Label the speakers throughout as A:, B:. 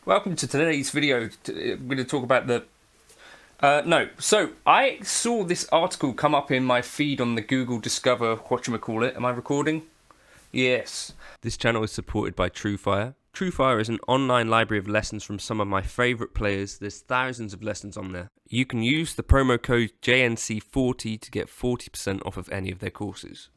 A: Welcome to today's video. I'm going to talk about the... So I saw this article come up in my feed on the Google Discover, whatchamacallit. Am I recording? Yes. This channel is supported by TrueFire. TrueFire is an online library of lessons from some of my favourite players. There's thousands of lessons on there. You can use the promo code JNC40 to get 40% off of any of their courses.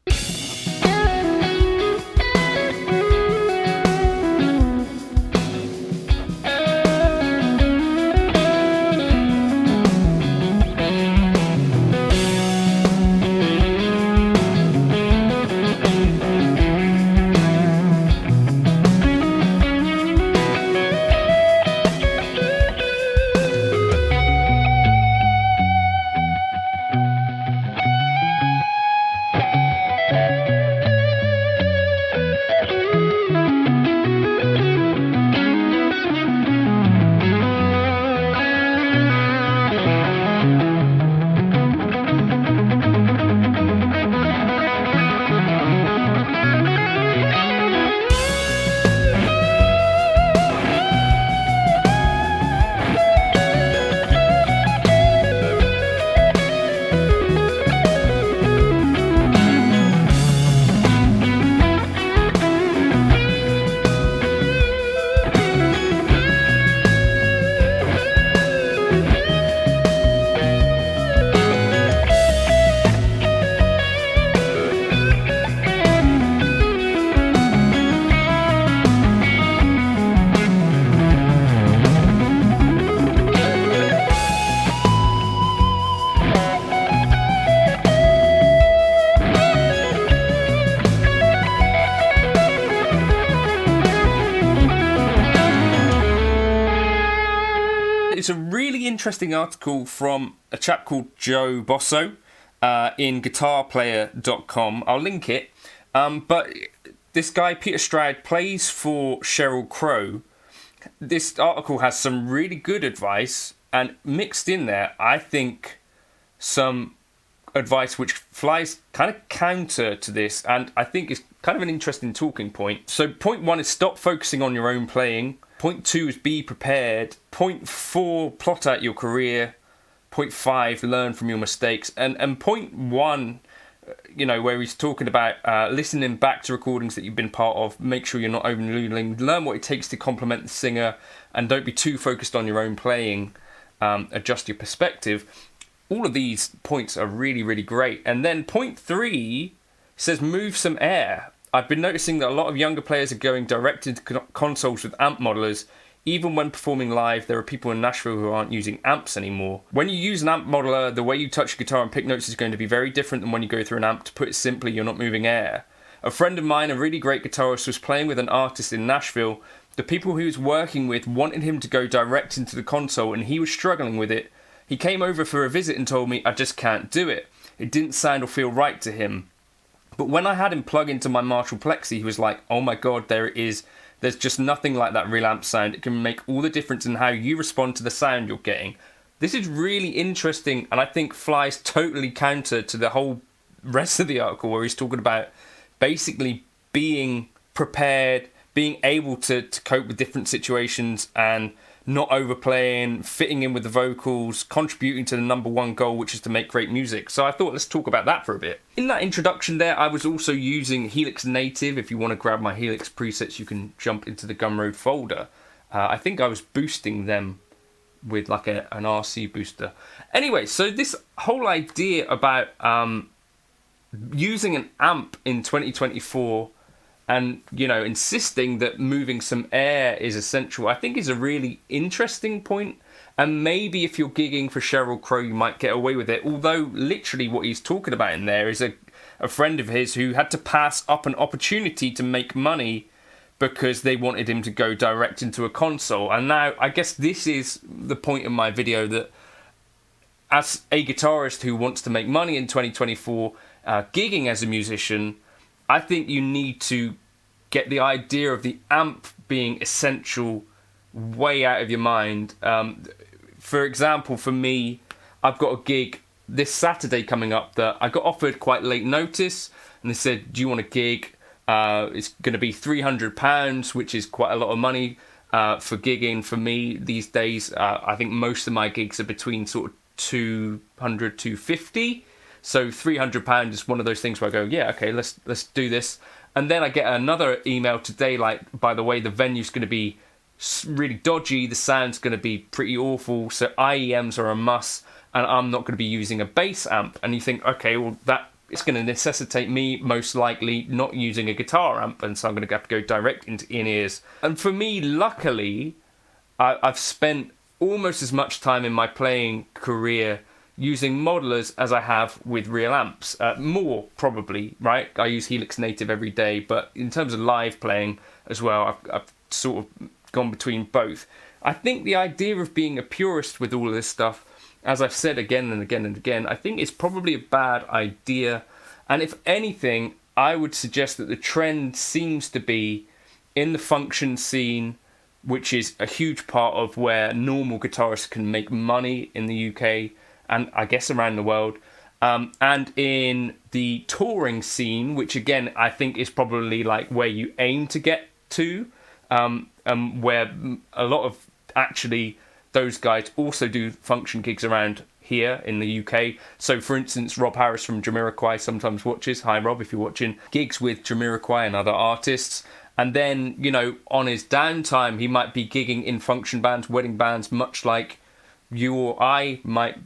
A: It's a really interesting article from a chap called Joe Bosso in guitarplayer.com. I'll link it. But this guy, Peter Stroud, plays for Sheryl Crow. This article has some really good advice, and mixed in there, I think, some advice which flies kind of counter to this, and I think is kind of an interesting talking point. So point 1 is stop focusing on your own playing. Point 2 is be prepared. Point 4, plot out your career. Point 5, learn from your mistakes. And point 1, where he's talking about listening back to recordings that you've been part of, make sure you're not overruling, learn what it takes to complement the singer, and don't be too focused on your own playing, adjust your perspective. All of these points are really, really great. And then point 3 says move some air. I've been noticing that a lot of younger players are going direct into consoles with amp modelers. Even when performing live, there are people in Nashville who aren't using amps anymore. When you use an amp modeler, the way you touch your guitar and pick notes is going to be very different than when you go through an amp. To put it simply, you're not moving air. A friend of mine, a really great guitarist, was playing with an artist in Nashville. The people he was working with wanted him to go direct into the console, and he was struggling with it. He came over for a visit and told me, I just can't do it. It didn't sound or feel right to him. But when I had him plug into my Marshall Plexi, he was like, oh my god, there it is. There's just nothing like that real amp sound. It can make all the difference in how you respond to the sound you're getting. This is really interesting, and I think flies totally counter to the whole rest of the article, where he's talking about basically being prepared, being able to cope with different situations, and not overplaying, fitting in with the vocals, contributing to the #1 goal, which is to make great music. So I thought, let's talk about that for a bit. In that introduction there, I was also using Helix Native. If you want to grab my Helix presets, you can jump into the Gumroad folder. I think I was boosting them with like an RC booster. Anyway, so this whole idea about using an amp in 2024 and, insisting that moving some air is essential, I think is a really interesting point. And maybe if you're gigging for Sheryl Crow, you might get away with it. Although, literally, what he's talking about in there is a friend of his who had to pass up an opportunity to make money because they wanted him to go direct into a console. And now, I guess this is the point in my video, that as a guitarist who wants to make money in 2024, gigging as a musician, I think you need to get the idea of the amp being essential way out of your mind. For example, for me, I've got a gig this Saturday coming up that I got offered quite late notice, and they said, do you want a gig? It's going to be £300, which is quite a lot of money. for gigging. For me these days, I think most of my gigs are between sort of 200, 250. So £300 is one of those things where I go, yeah, okay, let's do this. And then I get another email today, like, by the way, the venue's going to be really dodgy, the sound's going to be pretty awful, so IEMs are a must, and I'm not going to be using a bass amp. And you think, okay, well, that it's going to necessitate me most likely not using a guitar amp, and so I'm going to have to go direct into in-ears. And for me, luckily, I've spent almost as much time in my playing career using modelers as I have with real amps. More, probably, right? I use Helix Native every day, but in terms of live playing as well, I've sort of gone between both. I think the idea of being a purist with all of this stuff, as I've said again and again and again, I think it's probably a bad idea. And if anything, I would suggest that the trend seems to be in the function scene, which is a huge part of where normal guitarists can make money in the UK and I guess around the world, and in the touring scene, which again I think is probably like where you aim to get to, where a lot of actually those guys also do function gigs around here in the UK. So for instance, Rob Harris from Jamiroquai sometimes watches. Hi Rob, if you're watching. Gigs with Jamiroquai and other artists. And then, you know, on his downtime, he might be gigging in function bands, wedding bands, much like you or I might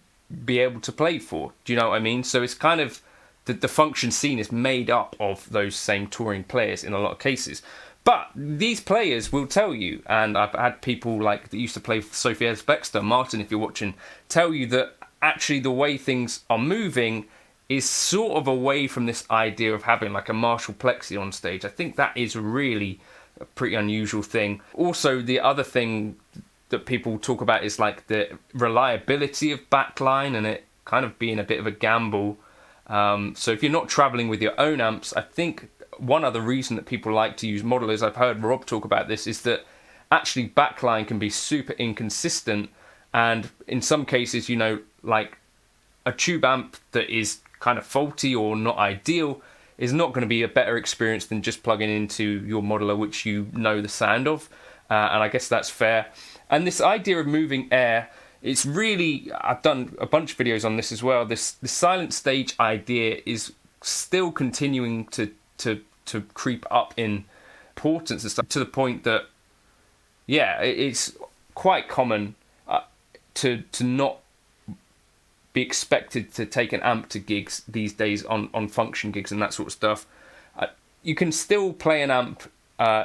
A: be able to play for. Do you know what I mean? So it's kind of, the function scene is made up of those same touring players in a lot of cases. But these players will tell you, and I've had people like that used to play for Sophie Ellis-Bextor, Martin, if you're watching, tell you that actually the way things are moving is sort of away from this idea of having like a Marshall Plexi on stage. I think that is really a pretty unusual thing. Also, the other thing that people talk about is like the reliability of backline and it kind of being a bit of a gamble. So if you're not traveling with your own amps, I think one other reason that people like to use modelers, I've heard Rob talk about this, is that actually backline can be super inconsistent, and in some cases, you know, like a tube amp that is kind of faulty or not ideal is not going to be a better experience than just plugging into your modeler, which you know the sound of, and I guess that's fair. And this idea of moving air, it's really, I've done a bunch of videos on this as well. The silent stage idea is still continuing to creep up in importance and stuff, to the point that, yeah, it's quite common to not be expected to take an amp to gigs these days on function gigs and that sort of stuff. You can still play an amp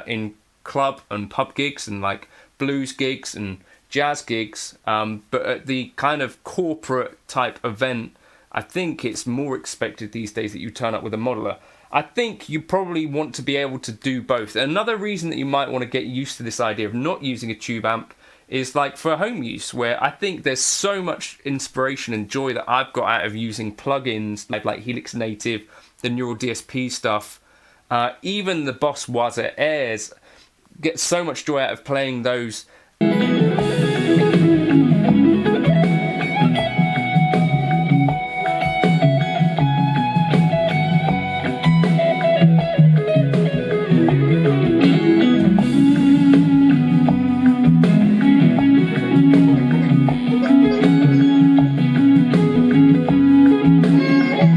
A: in club and pub gigs and like blues gigs and jazz gigs, but at the kind of corporate type event, I think it's more expected these days that you turn up with a modeler. I think you probably want to be able to do both. Another reason that you might want to get used to this idea of not using a tube amp is like for home use, where I think there's so much inspiration and joy that I've got out of using plugins like Helix Native, the Neural DSP stuff, even the Boss Waza Airs, get so much joy out of playing those.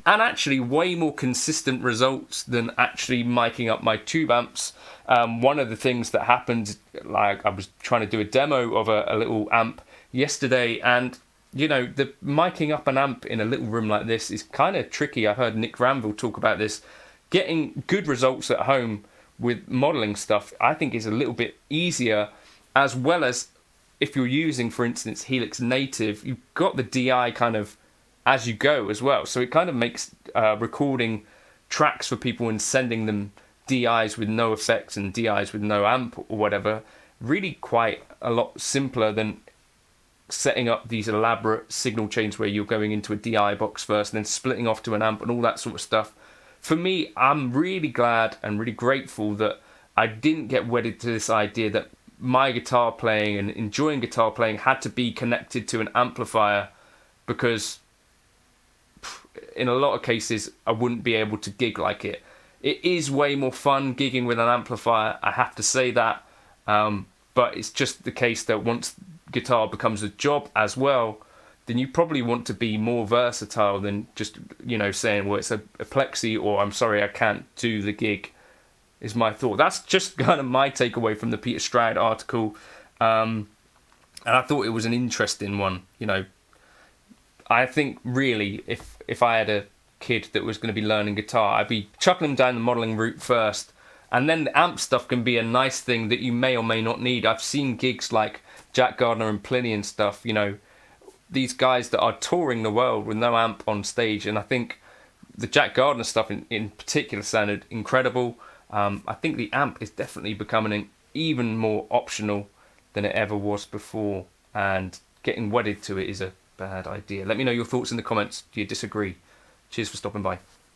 A: And actually way more consistent results than actually miking up my tube amps. One of the things that happened, like I was trying to do a demo of a little amp yesterday, and you know, the miking up an amp in a little room like this is kind of tricky. I heard Nick Granville talk about this. Getting good results at home with modeling stuff, I think, is a little bit easier, as well as if you're using, for instance, Helix Native, you've got the DI kind of as you go as well. So it kind of makes recording tracks for people and sending them DIs with no effects and DIs with no amp or whatever really quite a lot simpler than setting up these elaborate signal chains where you're going into a DI box first and then splitting off to an amp and all that sort of stuff. For me, I'm really glad and really grateful that I didn't get wedded to this idea that my guitar playing and enjoying guitar playing had to be connected to an amplifier, because in a lot of cases I wouldn't be able to gig like it. It is way more fun gigging with an amplifier, I have to say that, but it's just the case that once guitar becomes a job as well, then you probably want to be more versatile than just, saying, well, it's a Plexi, or I'm sorry, I can't do the gig, is my thought. That's just kind of my takeaway from the Peter Stroud article. And I thought it was an interesting one. I think really if I had a kid that was going to be learning guitar, I'd be chucking them down the modelling route first. And then the amp stuff can be a nice thing that you may or may not need. I've seen gigs like Jack Gardner and Pliny and stuff, these guys that are touring the world with no amp on stage. And I think the Jack Gardner stuff in particular sounded incredible. I think the amp is definitely becoming even more optional than it ever was before. And getting wedded to it is a bad idea. Let me know your thoughts in the comments. Do you disagree? Cheers for stopping by.